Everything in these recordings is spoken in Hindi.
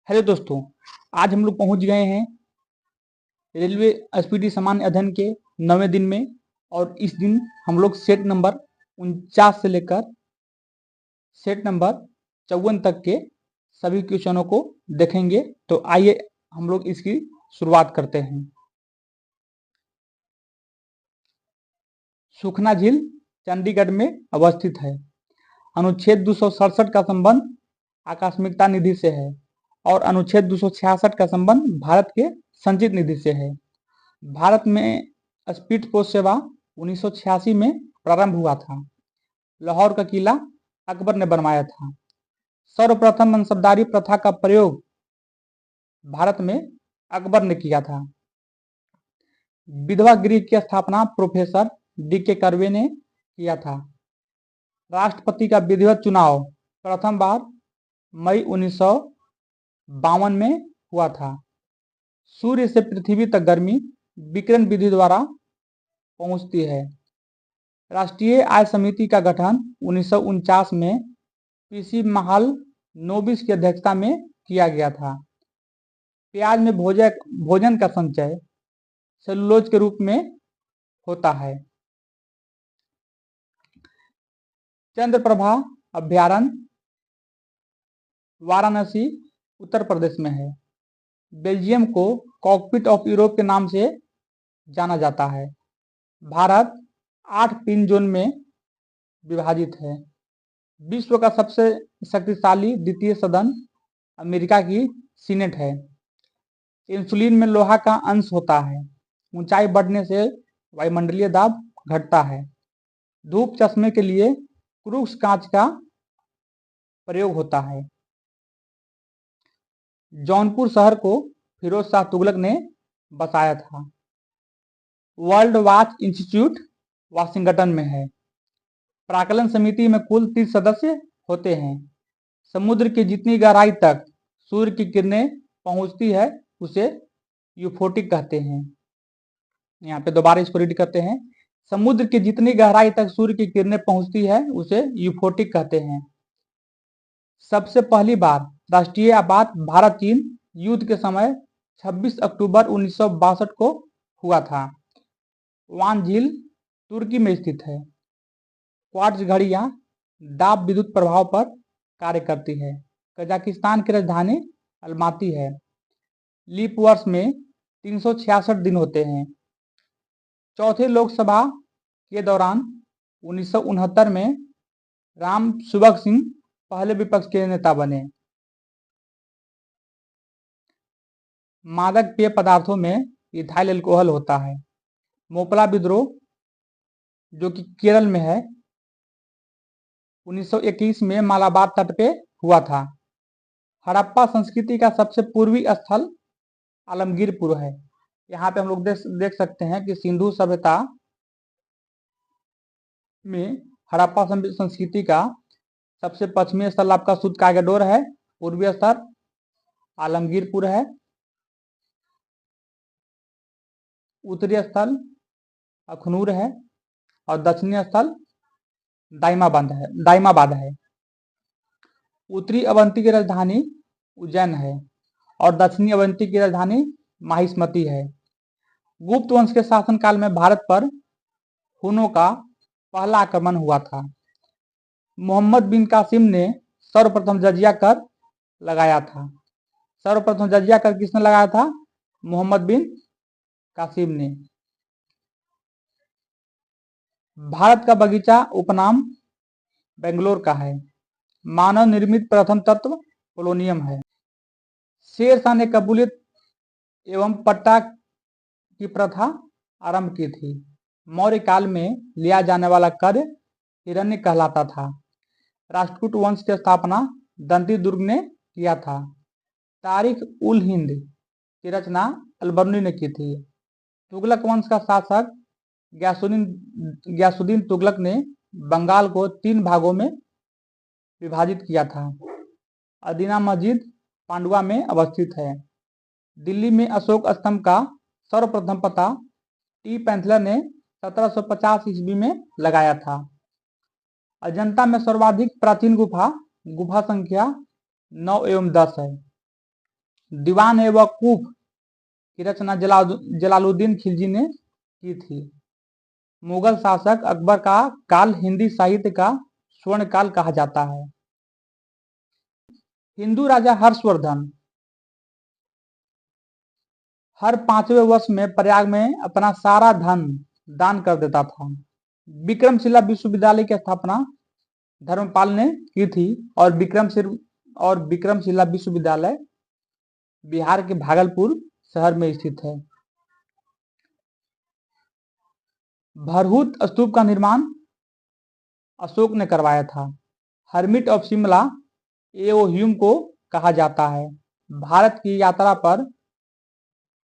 हेलो दोस्तों, आज हम लोग पहुंच गए हैं रेलवे एसपीटी सामान्य अध्ययन के 9वें दिन में। और इस दिन हम लोग सेट नंबर 49 से लेकर सेट नंबर 54 तक के सभी क्वेश्चनों को देखेंगे। तो आइए हम लोग इसकी शुरुआत करते हैं। सुखना झील चंडीगढ़ में अवस्थित है। अनुच्छेद 267 का संबंध आकस्मिकता निधि से है और अनुच्छेद 266 का संबंध भारत के संचित निधि से है। भारत में स्पीड पोस्ट सेवा 1986 में प्रारंभ हुआ था। लाहौर का किला अकबर ने बनवाया था। सर्वप्रथम मनसबदारी प्रथा का प्रयोग भारत में अकबर ने किया था। विधवा गृह की स्थापना प्रोफेसर डी.के. कर्वे ने किया था। राष्ट्रपति का विधिवत चुनाव प्रथम बार मई 1952 में हुआ था। सूर्य से पृथ्वी तक गर्मी विकिरण विधि द्वारा पहुंचती है। राष्ट्रीय आय समिति का गठन 1949 में पीसी महालनोबिस की अध्यक्षता में किया गया था। प्याज में भोजन का संचय सेलुलोज के रूप में होता है। चंद्रप्रभा अभ्यारण्य वाराणसी उत्तर प्रदेश में है। बेल्जियम को कॉकपिट ऑफ यूरोप के नाम से जाना जाता है। भारत 8 पिन जोन में विभाजित है। विश्व का सबसे शक्तिशाली द्वितीय सदन अमेरिका की सीनेट है। इंसुलिन में लोहा का अंश होता है। ऊंचाई बढ़ने से वायुमंडलीय दाब घटता है। धूप चश्मे के लिए क्रूक्स कांच का प्रयोग होता है। जौनपुर शहर को फिरोज शाह तुगलक ने बसाया था। वर्ल्ड वॉच इंस्टीट्यूट वाशिंगटन में है। प्राकलन समिति में कुल 30 सदस्य होते हैं। समुद्र की जितनी गहराई तक सूर्य की किरणें पहुंचती है उसे यूफोटिक कहते हैं। यहाँ पे दोबारा इसको रीड करते हैं। समुद्र की जितनी गहराई तक सूर्य की किरणें पहुंचती है उसे यूफोटिक कहते हैं। सबसे पहली बार राष्ट्रीय आपात भारत चीन युद्ध के समय 26 अक्टूबर 1962 को हुआ था। वान झील तुर्की में स्थित है। क्वार्ट्ज घड़ियां दाब विद्युत प्रभाव पर कार्य करती है। कजाकिस्तान की राजधानी अलमाती है। लीप वर्ष में 366 दिन होते हैं। चौथे लोकसभा के दौरान 1969 में राम सुभग सिंह पहले विपक्ष के नेता बने। मादक पेय पदार्थों में इथाइल अल्कोहल होता है। मोपला विद्रोह जो कि केरल में है 1921 में मालाबार तट पे हुआ था। हड़प्पा संस्कृति का सबसे पूर्वी स्थल आलमगीरपुर है। यहाँ पे हम लोग देख सकते हैं कि सिंधु सभ्यता में हड़प्पा संस्कृति का सबसे पश्चिमी स्थल आपका सुध कागडोर है। पूर्वी स्थल आलमगीरपुर है। उत्तरी स्थल अखनूर है और दक्षिणी स्थल दाइमाबाद है। उत्तरी अवंती की राजधानी उज्जैन है और दक्षिणी अवंती की राजधानी माहिष्मती है। गुप्त वंश के शासनकाल में भारत पर हुनों का पहला आक्रमण हुआ था। मोहम्मद बिन कासिम ने सर्वप्रथम जजिया कर लगाया था। सर्वप्रथम जजिया कर किसने लगाया था? मोहम्मद बिन कासिम ने। भारत का बगीचा उपनाम बेंगलोर का है। मानव निर्मित प्रथम तत्व पोलोनियम है। शेर शाह ने कबूलियत एवं पट्टा की प्रथा आरंभ की थी। मौर्य काल में लिया जाने वाला कर हिरण्य कहलाता था। राष्ट्रकूट वंश की स्थापना दंती दुर्ग ने किया था। तारीख उल हिंद की रचना अलबर्नी ने की थी। तुगलक वंश का शासक गयासुद्दीन तुगलक ने बंगाल को 3 भागों में विभाजित किया था। अदीना मस्जिद पांडुआ में अवस्थित है। दिल्ली में अशोक स्तंभ का सर्वप्रथम पता टी पैंथलर ने 1750 ईस्वी में लगाया था। अजंता में सर्वाधिक प्राचीन गुफा संख्या 9 एवं 10 है। दीवान ए वकूफ की रचना जलालुद्दीन खिलजी ने की थी। मुगल शासक अकबर का काल हिंदी साहित्य का स्वर्ण काल कहा जाता है। हिंदू राजा हर्षवर्धन हर 5वें वर्ष में प्रयाग में अपना सारा धन दान कर देता था। विक्रमशिला विश्वविद्यालय की स्थापना धर्मपाल ने की थी और विक्रमशिला विश्वविद्यालय बिहार के भागलपुर शहर में स्थित है। भरहुत स्तूप का निर्माण अशोक ने करवाया था। Hermit of Shimla AO Hume को कहा जाता है। भारत की यात्रा पर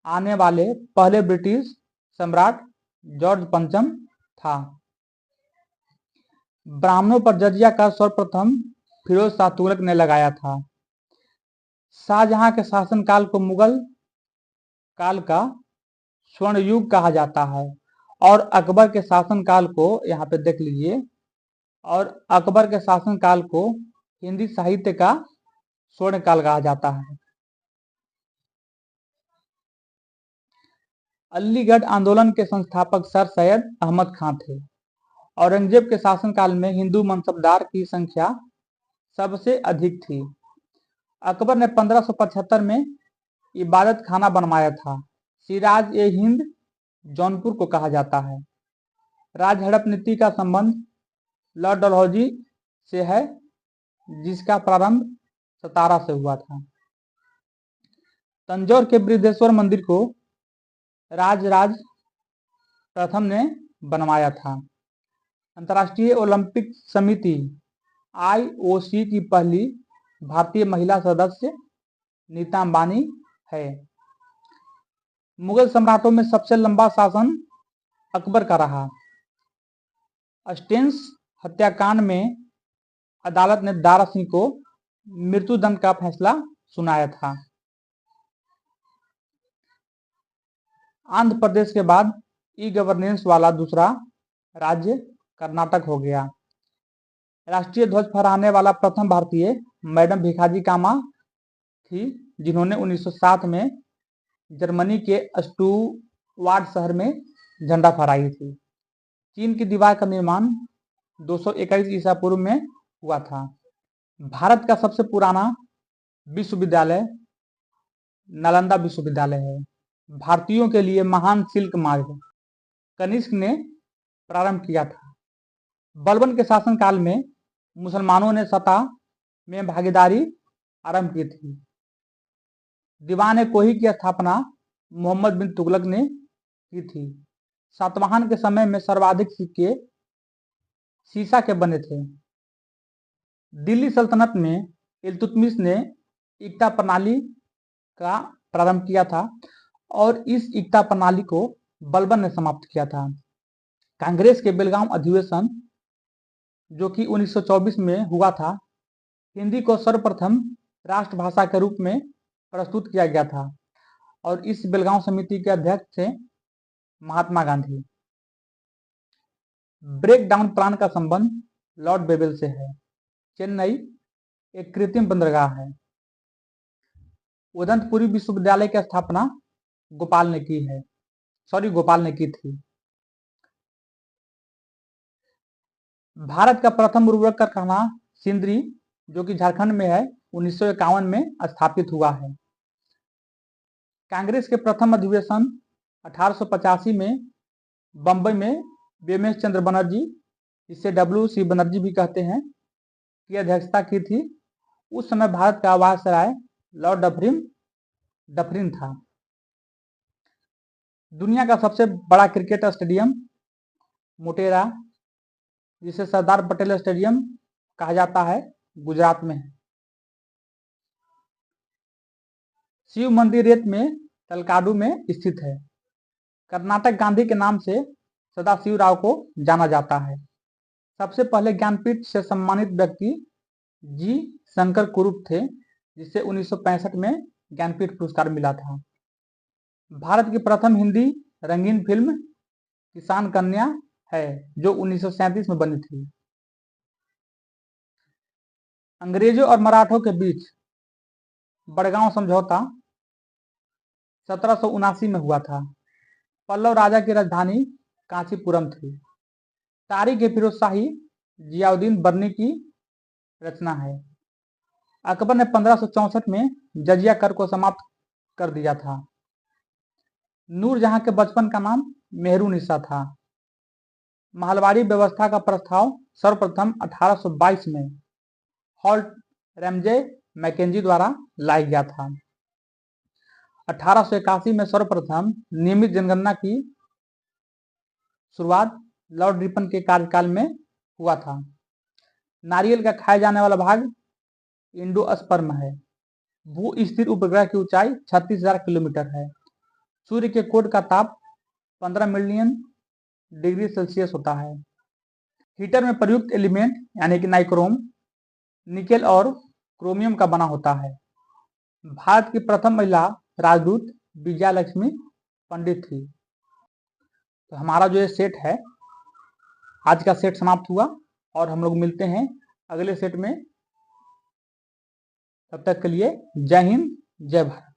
आने वाले पहले ब्रिटिश सम्राट जॉर्ज पंचम था। ब्राह्मणों पर जजिया कर सर्वप्रथम फिरोज शाह तुगलक ने लगाया था। शाहजहां के शासनकाल को मुगल काल का स्वर्ण युग कहा जाता है और अकबर के शासनकाल को, यहाँ पे देख लीजिए, और अकबर के शासनकाल को हिंदी साहित्य का स्वर्ण काल कहा जाता है। अलीगढ़ आंदोलन के संस्थापक सर सैयद अहमद खां थे। औरंगजेब के शासनकाल में हिंदू मनसबदार की संख्या सबसे अधिक थी। अकबर ने 1575 में इबादत खाना बनवाया था। सिराज ए हिंद जौनपुर को कहा जाता है। राज हड़प नीति का संबंध लॉर्ड डलहौजी से है, जिसका प्रारंभ सतारा से हुआ था। तंजौर के बृहदेश्वर मंदिर को राजराज प्रथम ने बनवाया था। अंतर्राष्ट्रीय ओलंपिक समिति IOC की पहली भारतीय महिला सदस्य नीता अंबानी है। मुगल सम्राटों में सबसे लंबा शासन अकबर का रहा। स्टेंस हत्याकांड में अदालत ने दारा सिंह को मृत्युदंड का फैसला सुनाया था। आंध्र प्रदेश के बाद ई-गवर्नेंस वाला दूसरा राज्य कर्नाटक हो गया। राष्ट्रीय ध्वज फहराने वाला प्रथम भारतीय मैडम भिखाजी कामा थी, जिन्होंने 1907 में जर्मनी के स्टुटगार्ट शहर में झंडा फहराई थी। चीन की दीवार का निर्माण 221 ईसा पूर्व में हुआ था। भारत का सबसे पुराना विश्वविद्यालय नालंदा विश्वविद्यालय है। भारतीयों के लिए महान सिल्क मार्ग कनिष्क ने प्रारंभ किया था। बलबन के शासनकाल में मुसलमानों ने सत्ता में भागीदारी आरंभ की थी। दीवान कोही की स्थापना मोहम्मद बिन तुगलक ने की थी। सातवाहन के समय में सर्वाधिक सिक्के सीसा के बने थे। दिल्ली सल्तनत में इल्तुतमिश ने इक्ता प्रणाली का प्रारंभ किया था और इस इक्ता प्रणाली को बलबन ने समाप्त किया था। कांग्रेस के बेलगाम अधिवेशन, जो कि 1924 में हुआ था, हिंदी को सर्वप्रथम राष्ट्रभाषा के रूप में प्रस्तुत किया गया था और इस बेलगांव समिति के अध्यक्ष थे Mahatma Gandhi. Break down plan का संबंध लॉर्ड बेबल से है। चेन्नई एक कृत्रिम बंदरगाह है। उदंतपुरी विश्वविद्यालय की स्थापना गोपाल ने की थी। भारत का प्रथम उर्वरक कारखाना सिंदरी, जो कि झारखंड में है, 1951 में स्थापित हुआ है। कांग्रेस के प्रथम अधिवेशन 1885 में बंबई में बीएमएस चंद्र बनर्जी, जिसे WC बनर्जी भी कहते हैं, की अध्यक्षता की थी। उस समय भारत का वायसराय लॉर्ड डफरिन था। दुनिया का सबसे बड़ा क्रिकेट स्टेडियम मोटेरा, जिसे सरदार पटेल स्टेडियम कहा जाता है, गुजरात में है। शिव मंदिर रेत में तलकाडू में स्थित है। कर्नाटक गांधी के नाम से सदाशिव राव को जाना जाता है। सबसे पहले ज्ञानपीठ से सम्मानित व्यक्ति जी शंकर कुरूप थे, जिसे 1965 में ज्ञानपीठ पुरस्कार मिला था। भारत की प्रथम हिंदी रंगीन फिल्म किसान कन्या है, जो 1937 में बनी थी। अंग्रेजों और मराठों के बीच बड़गांव समझौता 1779 में हुआ था। पल्लव राजा की राजधानी कांचीपुरम थी। तारीख है फिरोज शाही जियाउद्दीन बर्नी की रचना है। अकबर ने 1564 में जजिया कर को समाप्त कर दिया था। नूरजहां के बचपन का नाम मेहरुनिसा था। महलवाड़ी व्यवस्था का प्रस्ताव सर्वप्रथम 1822 में हॉल्ट रैमजे मैकेंजी द्वारा लाया गया था। 1881 में सर्वप्रथम नियमित जनगणना की शुरुआत लॉर्ड रिपन के कार्यकाल में हुआ था। नारियल का खाया जाने वाला भाग इंडोस्पर्म है। भू स्थिर उपग्रह की ऊंचाई 36,000 किलोमीटर है। सूर्य के कोर का ताप 15 मिलियन डिग्री सेल्सियस होता है। हीटर में प्रयुक्त एलिमेंट यानी कि नाइक्रोम निकेल और क्रोमियम का बना होता है। भारत की प्रथम महिला राजदूत विजया लक्ष्मी पंडित थी। तो हमारा जो ये सेट है, आज का सेट समाप्त हुआ और हम लोग मिलते हैं अगले सेट में। तब तक के लिए जय हिंद, जय भारत।